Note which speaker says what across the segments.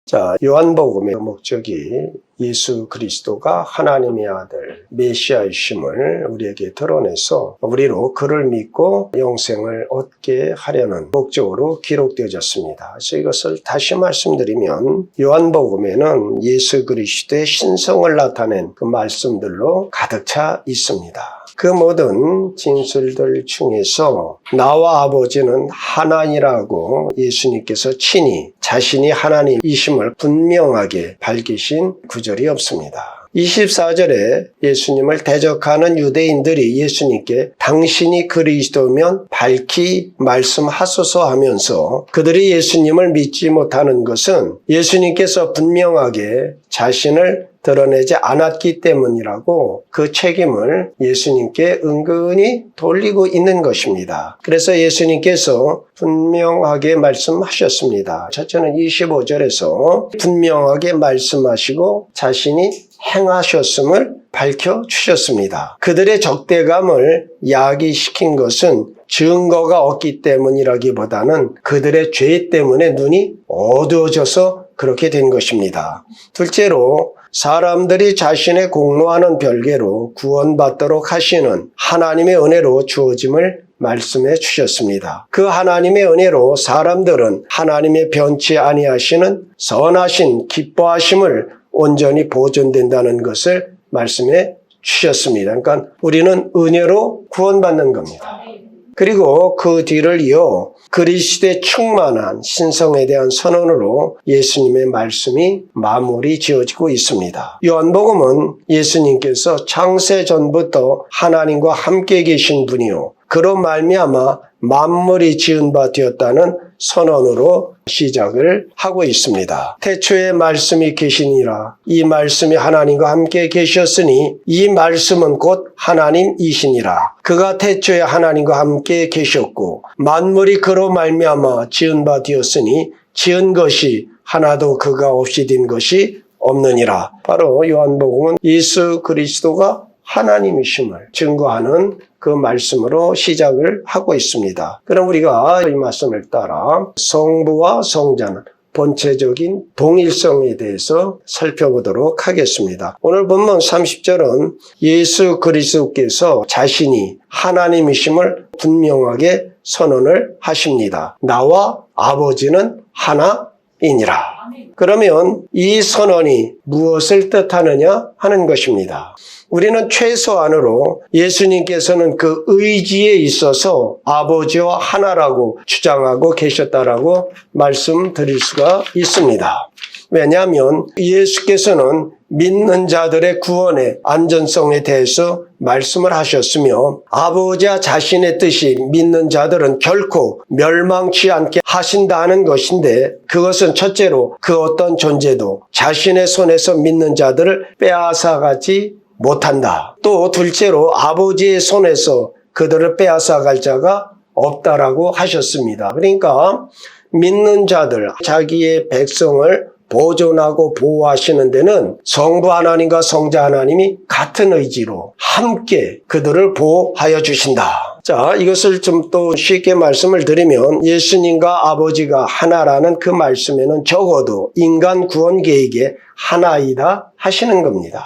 Speaker 1: 자, 요한복음의 목적이 예수 그리스도가 하나님의 아들 메시아이심을 우리에게 드러내서 우리로 그를 믿고 영생을 얻게 하려는 목적으로 기록되어졌습니다. 그래서 이것을 다시 말씀드리면 요한복음에는 예수 그리스도의 신성을 나타낸 그 말씀들로 가득 차 있습니다. 그 모든 진술들 중에서 나와 아버지는 하나니라고 예수님께서 친히 자신이 하나님이심을 분명하게 밝히신 구절이 없습니다. 24절에 예수님을 대적하는 유대인들이 예수님께 당신이 그리스도면 밝히 말씀하소서 하면서 그들이 예수님을 믿지 못하는 것은 예수님께서 분명하게 자신을 드러내지 않았기 때문이라고 그 책임을 예수님께 은근히 돌리고 있는 것입니다. 그래서 예수님께서 분명하게 말씀하셨습니다. 첫째는 25절에서 분명하게 말씀하시고 자신이 행하셨음을 밝혀주셨습니다. 그들의 적대감을 야기시킨 것은 증거가 없기 때문이라기보다는 그들의 죄 때문에 눈이 어두워져서 그렇게 된 것입니다. 둘째로 사람들이 자신의 공로하는 별개로 구원받도록 하시는 하나님의 은혜로 주어짐을 말씀해 주셨습니다. 그 하나님의 은혜로 사람들은 하나님의 변치 아니하시는 선하신 기뻐하심을 온전히 보존된다는 것을 말씀해 주셨습니다. 그러니까 우리는 은혜로 구원받는 겁니다. 그리고 그 뒤를 이어 그리스도의 충만한 신성에 대한 선언으로 예수님의 말씀이 마무리 지어지고 있습니다. 요한복음은 예수님께서 창세 전부터 하나님과 함께 계신 분이요 그로 말미암아 만물이 지은 바 되었다는 선언으로 시작을 하고 있습니다. 태초에 말씀이 계시니라. 이 말씀이 하나님과 함께 계셨으니 이 말씀은 곧 하나님이시니라. 그가 태초에 하나님과 함께 계셨고 만물이 그로 말미암아 지은 바 되었으니 지은 것이 하나도 그가 없이 된 것이 없느니라. 바로 요한복음은 예수 그리스도가 하나님이심을 증거하는 그 말씀으로 시작을 하고 있습니다. 그럼 우리가 이 말씀을 따라 성부와 성자는 본체적인 동일성에 대해서 살펴보도록 하겠습니다. 오늘 본문 30절은 예수 그리스도께서 자신이 하나님이심을 분명하게 선언을 하십니다. 나와 아버지는 하나이니라. 그러면 이 선언이 무엇을 뜻하느냐 하는 것입니다. 우리는 최소한으로 예수님께서는 그 의지에 있어서 아버지와 하나라고 주장하고 계셨다라고 말씀드릴 수가 있습니다. 왜냐하면 예수께서는 믿는 자들의 구원의 안전성에 대해서 말씀을 하셨으며 아버지와 자신의 뜻이 믿는 자들은 결코 멸망치 않게 하신다는 것인데 그것은 첫째로 그 어떤 존재도 자신의 손에서 믿는 자들을 빼앗아가지 못한다. 또 둘째로 아버지의 손에서 그들을 빼앗아갈 자가 없다라고 하셨습니다. 그러니까 믿는 자들, 자기의 백성을 보존하고 보호하시는 데는 성부 하나님과 성자 하나님이 같은 의지로 함께 그들을 보호하여 주신다. 자, 이것을 좀 또 쉽게 말씀을 드리면 예수님과 아버지가 하나라는 그 말씀에는 적어도 인간 구원 계획의 하나이다 하시는 겁니다.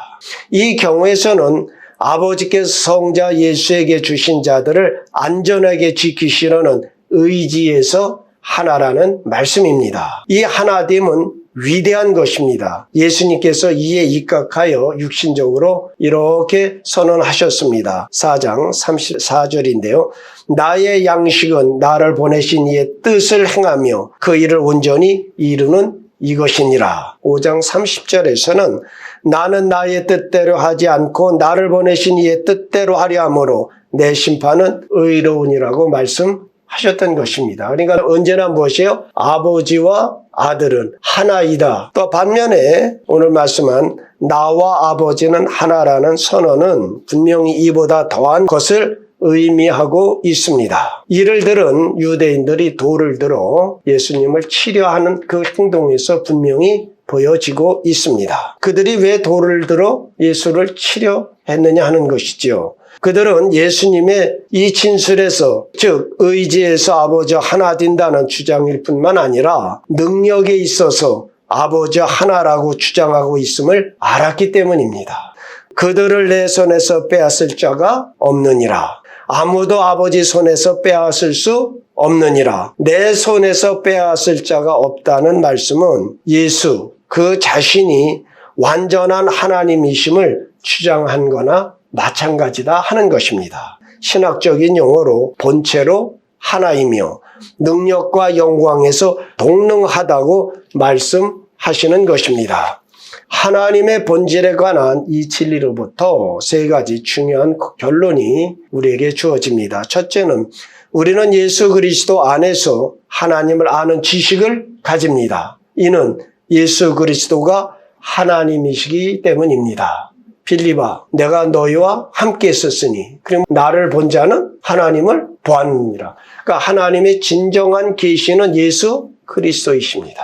Speaker 1: 이 경우에서는 아버지께서 성자 예수에게 주신 자들을 안전하게 지키시려는 의지에서 하나라는 말씀입니다. 이 하나됨은 위대한 것입니다. 예수님께서 이에 입각하여 육신적으로 이렇게 선언하셨습니다. 4장 34절인데요. 나의 양식은 나를 보내신 이의 뜻을 행하며 그 일을 온전히 이루는 이것이니라. 5장 30절에서는 나는 나의 뜻대로 하지 않고 나를 보내신 이의 뜻대로 하려 함으로 내 심판은 의로우니라고 말씀하셨던 것입니다. 그러니까 언제나 무엇이에요? 아버지와 아들은 하나이다. 또 반면에 오늘 말씀한 나와 아버지는 하나라는 선언은 분명히 이보다 더한 것을 의미하고 있습니다. 이를 들은 유대인들이 돌을 들어 예수님을 치려하는 그 행동에서 분명히 보여지고 있습니다. 그들이 왜 돌을 들어 예수를 치려 했느냐 하는 것이죠. 그들은 예수님의 이 진술에서 즉 의지에서 아버지와 하나 된다는 주장일 뿐만 아니라 능력에 있어서 아버지 하나라고 주장하고 있음을 알았기 때문입니다. 그들을 내 손에서 빼앗을 자가 없느니라. 아무도 아버지 손에서 빼앗을 수 없느니라. 내 손에서 빼앗을 자가 없다는 말씀은 예수 그 자신이 완전한 하나님이심을 주장한 거나 마찬가지다 하는 것입니다. 신학적인 용어로 본체로 하나이며 능력과 영광에서 동능하다고 말씀하시는 것입니다. 하나님의 본질에 관한 이 진리로부터 세 가지 중요한 결론이 우리에게 주어집니다. 첫째는 우리는 예수 그리스도 안에서 하나님을 아는 지식을 가집니다. 이는 예수 그리스도가 하나님이시기 때문입니다. 빌립아, 내가 너희와 함께 있었으니 그럼 나를 본 자는 하나님을 보았느니라. 그러니까 하나님의 진정한 계시는 예수 그리스도이십니다.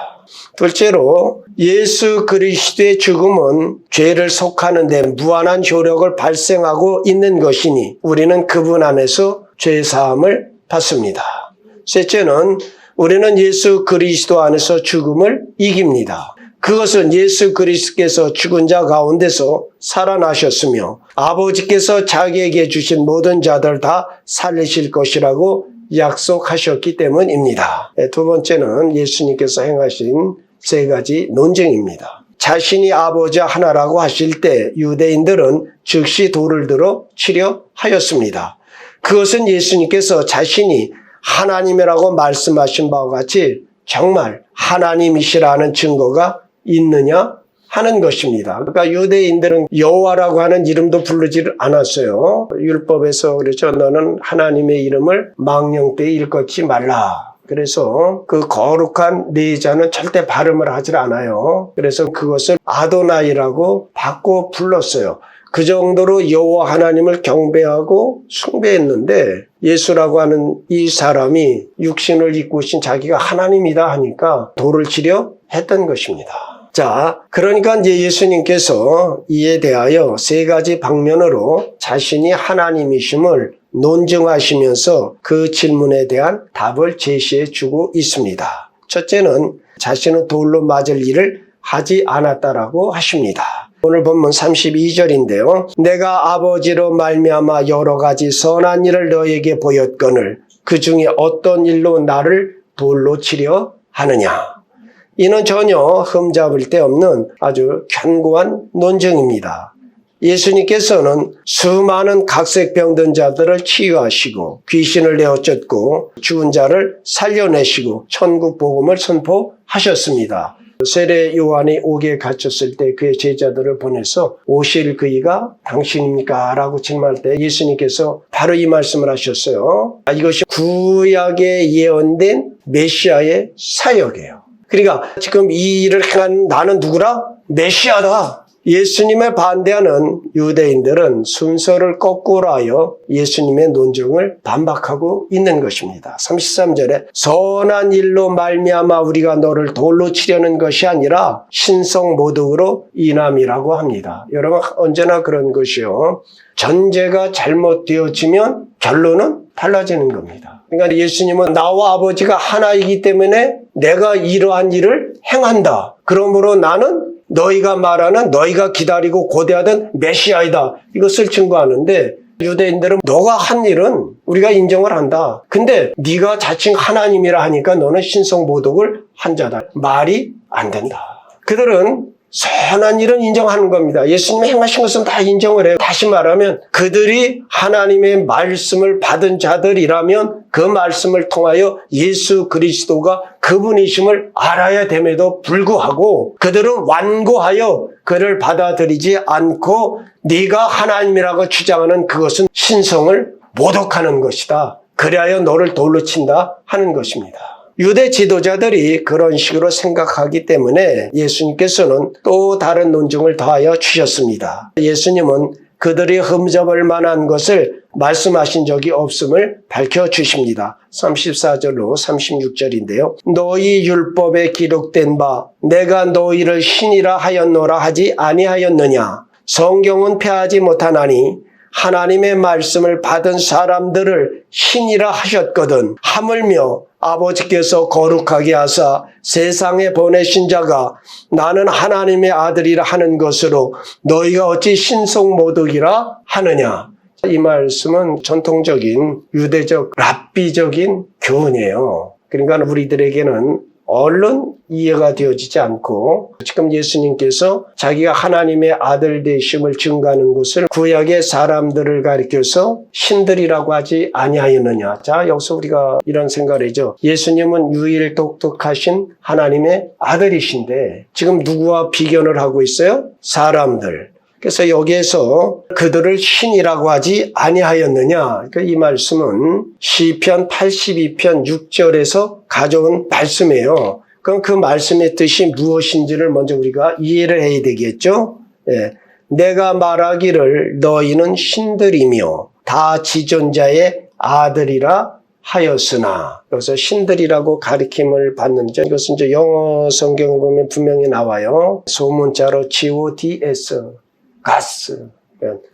Speaker 1: 둘째로 예수 그리스도의 죽음은 죄를 속하는 데 무한한 효력을 발생하고 있는 것이니 우리는 그분 안에서 죄사함을 받습니다. 셋째는 우리는 예수 그리스도 안에서 죽음을 이깁니다. 그것은 예수 그리스도께서 죽은 자 가운데서 살아나셨으며 아버지께서 자기에게 주신 모든 자들 다 살리실 것이라고 약속하셨기 때문입니다. 두 번째는 예수님께서 행하신 세 가지 논증입니다. 자신이 아버지 하나라고 하실 때 유대인들은 즉시 돌을 들어 치려 하였습니다. 그것은 예수님께서 자신이 하나님이라고 말씀하신 바와 같이 정말 하나님이시라는 증거가 있느냐 하는 것입니다. 그러니까 유대인들은 여호와라고 하는 이름도 부르지 않았어요. 율법에서 그렇죠. 너는 하나님의 이름을 망령되이 일컫지 말라. 그래서 그 거룩한 네 자는 절대 발음을 하지 않아요. 그래서 그것을 아도나이라고 바꿔 불렀어요. 그 정도로 여호와 하나님을 경배하고 숭배했는데 예수라고 하는 이 사람이 육신을 입고 오신 자기가 하나님이다 하니까 돌을 치려 했던 것입니다. 자, 그러니까 이제 예수님께서 이에 대하여 세 가지 방면으로 자신이 하나님이심을 논증하시면서 그 질문에 대한 답을 제시해 주고 있습니다. 첫째는 자신은 돌로 맞을 일을 하지 않았다라고 하십니다. 오늘 본문 32절인데요. 내가 아버지로 말미암아 여러 가지 선한 일을 너에게 보였거늘 그 중에 어떤 일로 나를 돌로 치려 하느냐. 이는 전혀 흠잡을 데 없는 아주 견고한 논증입니다. 예수님께서는 수많은 각색병든 자들을 치유하시고 귀신을 내어쫓고 죽은 자를 살려내시고 천국 복음을 선포하셨습니다. 세례 요한이 옥에 갇혔을 때 그의 제자들을 보내서 오실 그이가 당신입니까? 라고 질문할 때 예수님께서 바로 이 말씀을 하셨어요. 이것이 구약에 예언된 메시아의 사역이에요. 그러니까 지금 이 일을 행한 나는 누구라? 메시아다. 예수님에 반대하는 유대인들은 순서를 거꾸로 하여 예수님의 논증을 반박하고 있는 것입니다. 33절에 선한 일로 말미암아 우리가 너를 돌로 치려는 것이 아니라 신성모독으로 인함이라고 합니다. 여러분 언제나 그런 것이요. 전제가 잘못되어지면 결론은 달라지는 겁니다. 그러니까 예수님은 나와 아버지가 하나이기 때문에 내가 이러한 일을 행한다. 그러므로 나는 너희가 말하는 너희가 기다리고 고대하던 메시아이다. 이것을 증거하는데 유대인들은 너가 한 일은 우리가 인정을 한다. 근데 네가 자칭 하나님이라 하니까 너는 신성모독을 한 자다. 말이 안 된다. 그들은 선한 일은 인정하는 겁니다. 예수님이 행하신 것은 다 인정을 해요. 다시 말하면 그들이 하나님의 말씀을 받은 자들이라면 그 말씀을 통하여 예수 그리스도가 그분이심을 알아야 됨에도 불구하고 그들은 완고하여 그를 받아들이지 않고 네가 하나님이라고 주장하는 그것은 신성을 모독하는 것이다. 그래야 너를 돌로 친다 하는 것입니다. 유대 지도자들이 그런 식으로 생각하기 때문에 예수님께서는 또 다른 논증을 더하여 주셨습니다. 예수님은 그들이 흠잡을 만한 것을 말씀하신 적이 없음을 밝혀주십니다. 34절로 36절인데요. 너희 율법에 기록된 바 내가 너희를 신이라 하였노라 하지 아니하였느냐. 성경은 폐하지 못하나니 하나님의 말씀을 받은 사람들을 신이라 하셨거든. 하물며 아버지께서 거룩하게 하사 세상에 보내신 자가 나는 하나님의 아들이라 하는 것으로 너희가 어찌 신성모독이라 하느냐. 이 말씀은 전통적인 유대적 랍비적인 교훈이에요. 그러니까 우리들에게는 얼른 이해가 되어지지 않고 지금 예수님께서 자기가 하나님의 아들 되심을 증거하는 것을 구약의 사람들을 가리켜서 신들이라고 하지 아니하였느냐. 자, 여기서 우리가 이런 생각을 하죠. 예수님은 유일 독특하신 하나님의 아들이신데 지금 누구와 비견을 하고 있어요? 사람들. 그래서 여기에서 그들을 신이라고 하지 아니하였느냐. 이 말씀은 시편 82편 6절에서 가져온 말씀이에요. 그럼 그 말씀의 뜻이 무엇인지를 먼저 우리가 이해를 해야 되겠죠. 예. 내가 말하기를 너희는 신들이며 다 지존자의 아들이라 하였으나. 여기서 신들이라고 가리킴을 받는죠. 이것은 이제 영어 성경을 보면 분명히 나와요. 소문자로 GODS. 가스,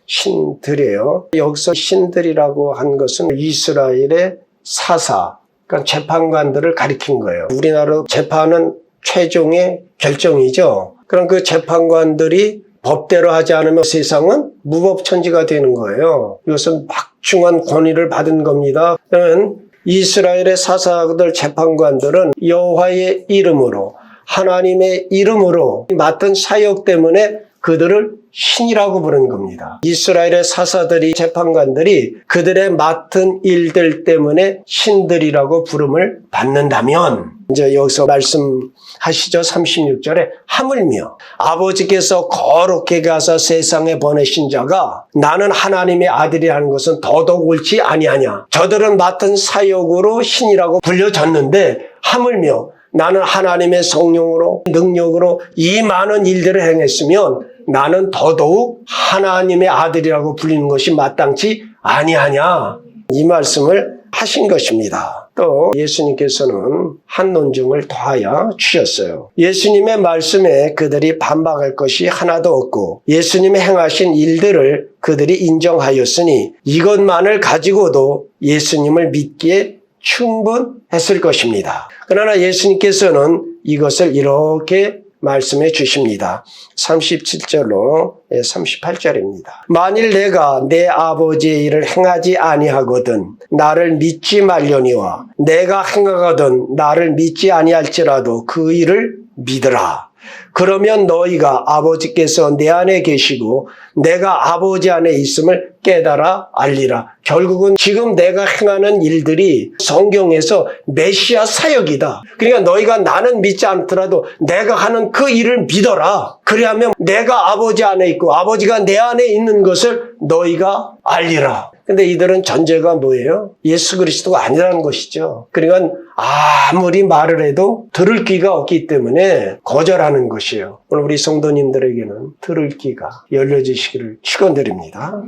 Speaker 1: 신들이에요. 여기서 신들이라고 한 것은 이스라엘의 사사, 그러니까 재판관들을 가리킨 거예요. 우리나라 재판은 최종의 결정이죠. 그럼 그 재판관들이 법대로 하지 않으면 세상은 무법천지가 되는 거예요. 이것은 막중한 권위를 받은 겁니다. 그러면 이스라엘의 사사들 재판관들은 여호와의 이름으로 하나님의 이름으로 맡은 사역 때문에 그들을 신이라고 부른 겁니다. 이스라엘의 사사들이 재판관들이 그들의 맡은 일들 때문에 신들이라고 부름을 받는다면 이제 여기서 말씀하시죠. 36절에 하물며 아버지께서 거룩하게 하사 세상에 보내신 자가 나는 하나님의 아들이라는 것은 더더욱 옳지 아니하냐. 저들은 맡은 사역으로 신이라고 불려졌는데 하물며 나는 하나님의 성령으로 능력으로 이 많은 일들을 행했으면 나는 더더욱 하나님의 아들이라고 불리는 것이 마땅치 아니하냐. 이 말씀을 하신 것입니다. 또 예수님께서는 한 논증을 더하여 주셨어요. 예수님의 말씀에 그들이 반박할 것이 하나도 없고 예수님의 행하신 일들을 그들이 인정하였으니 이것만을 가지고도 예수님을 믿기에 충분했을 것입니다. 그러나 예수님께서는 이것을 이렇게 말씀해 주십니다. 37절로 38절입니다. 만일 내가 내 아버지의 일을 행하지 아니하거든 나를 믿지 말려니와 내가 행하거든 나를 믿지 아니할지라도 그 일을 믿으라. 그러면 너희가 아버지께서 내 안에 계시고 내가 아버지 안에 있음을 깨달아 알리라. 결국은 지금 내가 행하는 일들이 성경에서 메시아 사역이다. 그러니까 너희가 나는 믿지 않더라도 내가 하는 그 일을 믿어라. 그리하면 내가 아버지 안에 있고 아버지가 내 안에 있는 것을 너희가 알리라. 근데 이들은 전제가 뭐예요? 예수 그리스도가 아니라는 것이죠. 그러니까 아무리 말을 해도 들을 귀가 없기 때문에 거절하는 것이에요. 오늘 우리 성도님들에게는 들을 귀가 열려지시기를 축원드립니다.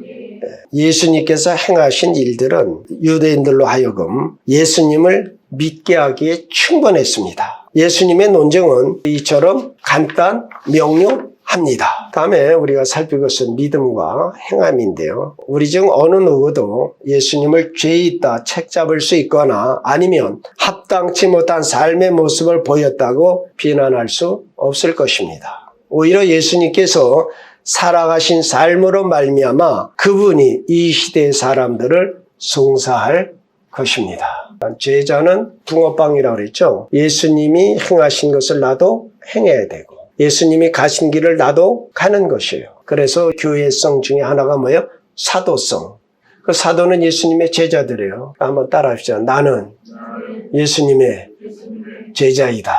Speaker 1: 예수님께서 행하신 일들은 유대인들로 하여금 예수님을 믿게 하기에 충분했습니다. 예수님의 논증은 이처럼 간단, 명료합니다. 다음에 우리가 살필 것은 믿음과 행함인데요. 우리 중 어느 누구도 예수님을 죄 있다 책잡을 수 있거나 아니면 합당치 못한 삶의 모습을 보였다고 비난할 수 없을 것입니다. 오히려 예수님께서 살아가신 삶으로 말미암아 그분이 이 시대의 사람들을 송사할 것입니다. 제자는 붕어빵이라고 그랬죠. 예수님이 행하신 것을 나도 행해야 되고 예수님이 가신 길을 나도 가는 것이에요. 그래서 교회성 중에 하나가 뭐예요? 사도성. 그 사도는 예수님의 제자들이에요. 한번 따라합시다. 나는 예수님의 제자이다.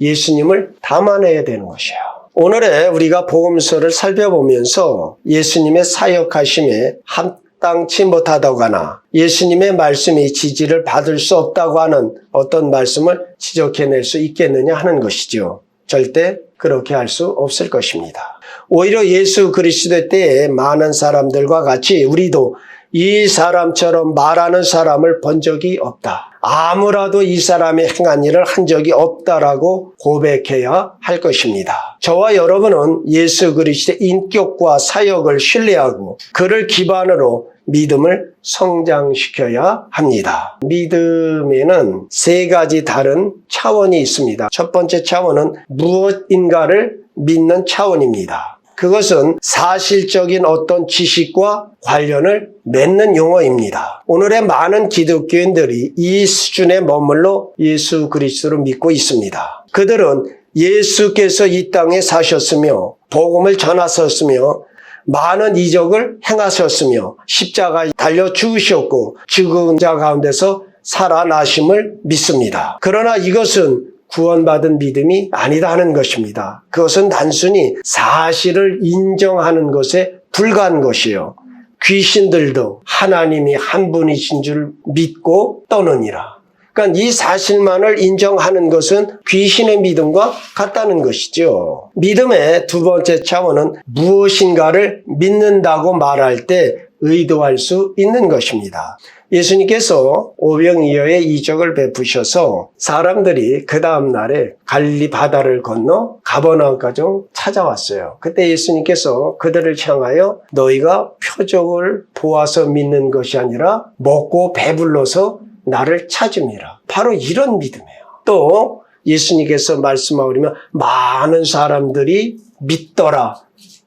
Speaker 1: 예수님을 담아내야 되는 것이에요. 오늘의 우리가 복음서를 살펴보면서 예수님의 사역하심에 합당치 못하다거나 예수님의 말씀이 지지를 받을 수 없다고 하는 어떤 말씀을 지적해낼 수 있겠느냐 하는 것이죠. 절대 그렇게 할 수 없을 것입니다. 오히려 예수 그리스도 때에 많은 사람들과 같이 우리도 이 사람처럼 말하는 사람을 본 적이 없다. 아무라도 이 사람이 행한 일을 한 적이 없다라고 고백해야 할 것입니다. 저와 여러분은 예수 그리스도의 인격과 사역을 신뢰하고 그를 기반으로 믿음을 성장시켜야 합니다. 믿음에는 세 가지 다른 차원이 있습니다. 첫 번째 차원은 무엇인가를 믿는 차원입니다. 그것은 사실적인 어떤 지식과 관련을 맺는 용어입니다. 오늘의 많은 기독교인들이 이 수준에 머물러 예수 그리스도를 믿고 있습니다. 그들은 예수께서 이 땅에 사셨으며 복음을 전하셨으며 많은 이적을 행하셨으며 십자가에 달려 죽으셨고 죽은 자 가운데서 살아나심을 믿습니다. 그러나 이것은 구원받은 믿음이 아니다 하는 것입니다. 그것은 단순히 사실을 인정하는 것에 불과한 것이요. 귀신들도 하나님이 한 분이신 줄 믿고 떠느니라. 그러니까 이 사실만을 인정하는 것은 귀신의 믿음과 같다는 것이죠. 믿음의 두 번째 차원은 무엇인가를 믿는다고 말할 때 의도할 수 있는 것입니다. 예수님께서 오병이어의 이적을 베푸셔서 사람들이 그 다음 날에 갈릴리 바다를 건너 가버나움까지 찾아왔어요. 그때 예수님께서 그들을 향하여 너희가 표적을 보아서 믿는 것이 아니라 먹고 배불러서 나를 찾음이라. 바로 이런 믿음이에요. 또 예수님께서 말씀하시면 많은 사람들이 믿더라.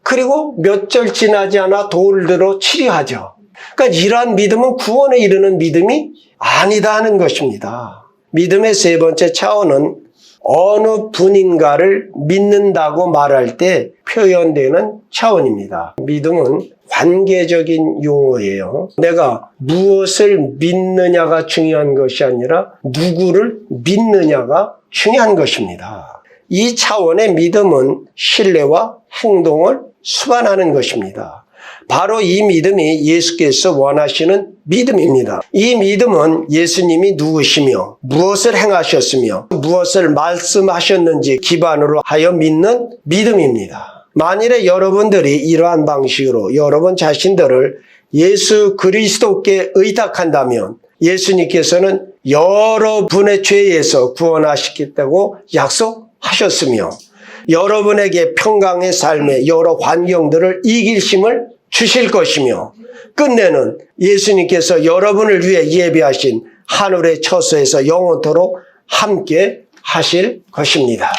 Speaker 1: 그리고 몇 절 지나지 않아 돌을 들어 치리하죠. 그러니까 이러한 믿음은 구원에 이르는 믿음이 아니다 하는 것입니다. 믿음의 세 번째 차원은 어느 분인가를 믿는다고 말할 때 표현되는 차원입니다. 믿음은 관계적인 용어예요. 내가 무엇을 믿느냐가 중요한 것이 아니라 누구를 믿느냐가 중요한 것입니다. 이 차원의 믿음은 신뢰와 행동을 수반하는 것입니다. 바로 이 믿음이 예수께서 원하시는 믿음입니다. 이 믿음은 예수님이 누구시며 무엇을 행하셨으며 무엇을 말씀하셨는지 기반으로 하여 믿는 믿음입니다. 만일에 여러분들이 이러한 방식으로 여러분 자신들을 예수 그리스도께 의탁한다면 예수님께서는 여러분의 죄에서 구원하시겠다고 약속하셨으며 여러분에게 평강의 삶의 여러 환경들을 이길 힘을 주실 것이며 끝내는 예수님께서 여러분을 위해 예비하신 하늘의 처소에서 영원토록 함께 하실 것입니다.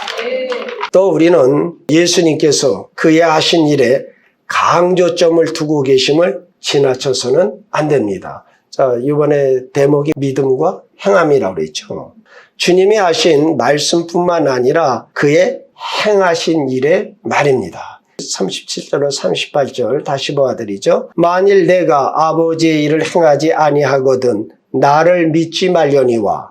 Speaker 1: 또 우리는 예수님께서 그의 하신 일에 강조점을 두고 계심을 지나쳐서는 안 됩니다. 자, 이번에 대목이 믿음과 행함이라고 그랬죠. 주님이 하신 말씀뿐만 아니라 그의 행하신 일의 말입니다. 37절로 38절 다시 보아드리죠. 만일 내가 아버지의 일을 행하지 아니하거든 나를 믿지 말려니와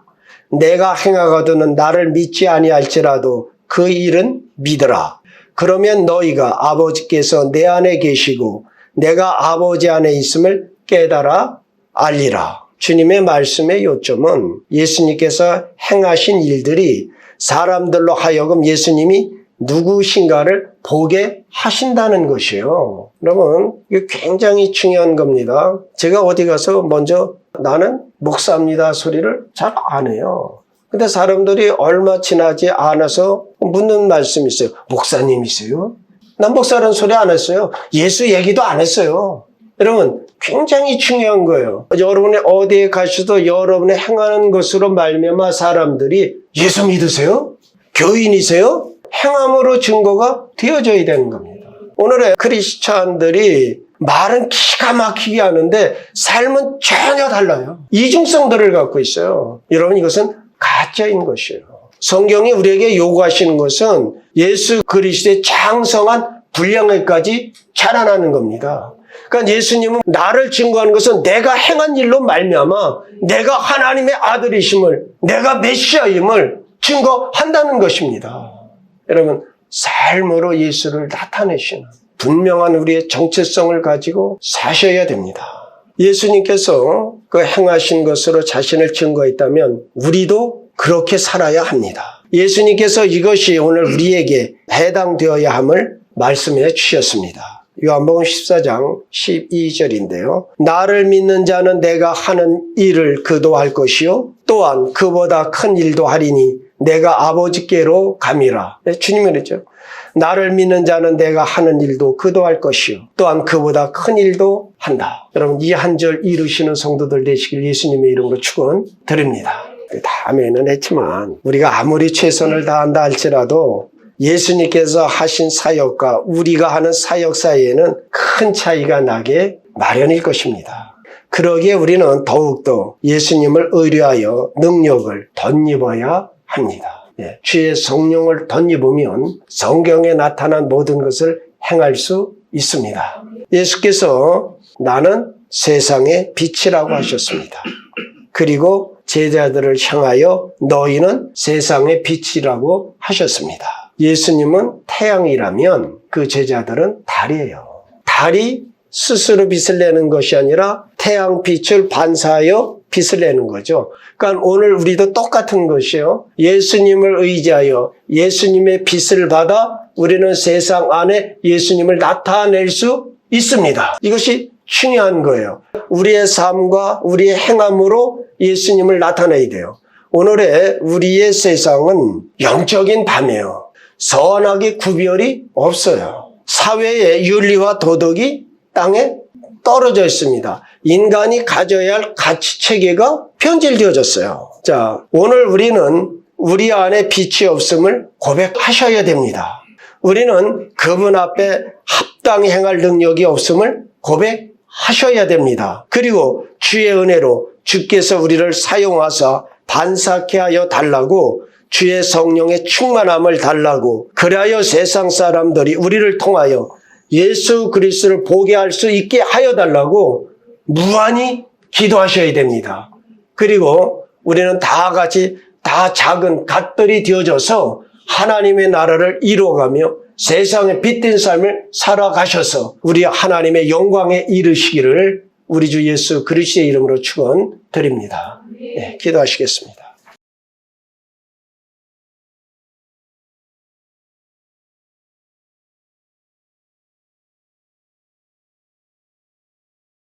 Speaker 1: 내가 행하거든 나를 믿지 아니할지라도 그 일은 믿으라. 그러면 너희가 아버지께서 내 안에 계시고 내가 아버지 안에 있음을 깨달아 알리라. 주님의 말씀의 요점은 예수님께서 행하신 일들이 사람들로 하여금 예수님이 누구신가를 보게 하신다는 것이에요. 여러분, 이게 굉장히 중요한 겁니다. 제가 어디 가서 먼저 나는 목사입니다 소리를 잘 안 해요. 근데 사람들이 얼마 지나지 않아서 묻는 말씀이 있어요. 목사님이세요? 난 목사라는 소리 안 했어요. 예수 얘기도 안 했어요. 여러분, 굉장히 중요한 거예요. 여러분이 어디에 가셔도 여러분의 행하는 것으로 말미암아 사람들이 예수 믿으세요? 교인이세요? 행함으로 증거가 되어져야 되는 겁니다. 오늘의 크리스찬들이 말은 기가 막히게 하는데 삶은 전혀 달라요. 이중성들을 갖고 있어요. 여러분, 이것은 가짜인 것이에요. 성경이 우리에게 요구하시는 것은 예수 그리스도의 장성한 분량에까지 자라나는 겁니다. 그러니까 예수님은 나를 증거하는 것은 내가 행한 일로 말미암아 내가 하나님의 아들이심을, 내가 메시아임을 증거한다는 것입니다. 여러분, 삶으로 예수를 나타내시는 분명한 우리의 정체성을 가지고 사셔야 됩니다. 예수님께서 그 행하신 것으로 자신을 증거했다면 우리도 그렇게 살아야 합니다. 예수님께서 이것이 오늘 우리에게 해당되어야 함을 말씀해 주셨습니다. 요한복음 14장 12절인데요. 나를 믿는 자는 내가 하는 일을 그도 할 것이요 또한 그보다 큰 일도 하리니 내가 아버지께로 감이라. 네, 주님이 그랬죠. 나를 믿는 자는 내가 하는 일도 그도 할 것이요 또한 그보다 큰 일도 한다. 여러분 이 한 절 이루시는 성도들 되시길 예수님의 이름으로 축원드립니다. 다음에는 했지만 우리가 아무리 최선을 다한다 할지라도 예수님께서 하신 사역과 우리가 하는 사역 사이에는 큰 차이가 나게 마련일 것입니다. 그러기에 우리는 더욱더 예수님을 의뢰하여 능력을 덧입어야 합니다. 주의 성령을 덧입으면 성경에 나타난 모든 것을 행할 수 있습니다. 예수께서 나는 세상의 빛이라고 하셨습니다. 그리고 제자들을 향하여 너희는 세상의 빛이라고 하셨습니다. 예수님은 태양이라면 그 제자들은 달이에요. 달이 스스로 빛을 내는 것이 아니라 태양빛을 반사하여 빛을 내는 거죠. 그러니까 오늘 우리도 똑같은 것이에요. 예수님을 의지하여 예수님의 빛을 받아 우리는 세상 안에 예수님을 나타낼 수 있습니다. 이것이 중요한 거예요. 우리의 삶과 우리의 행함으로 예수님을 나타내야 돼요. 오늘의 우리의 세상은 영적인 밤이에요. 선악의 구별이 없어요. 사회의 윤리와 도덕이 땅에 떨어져 있습니다. 인간이 가져야 할 가치 체계가 변질되어졌어요. 자, 오늘 우리는 우리 안에 빛이 없음을 고백하셔야 됩니다. 우리는 그분 앞에 합당히 행할 능력이 없음을 고백하셔야 됩니다. 그리고 주의 은혜로 주께서 우리를 사용하사 반사케 하여 달라고 주의 성령의 충만함을 달라고 그리하여 세상 사람들이 우리를 통하여 예수 그리스도를 보게 할 수 있게 하여 달라고 무한히 기도하셔야 됩니다. 그리고 우리는 다 같이 다 작은 갓들이 되어져서 하나님의 나라를 이루어가며 세상에 빛된 삶을 살아가셔서 우리 하나님의 영광에 이르시기를 우리 주 예수 그리스도의 이름으로 축원드립니다. 네, 기도하시겠습니다.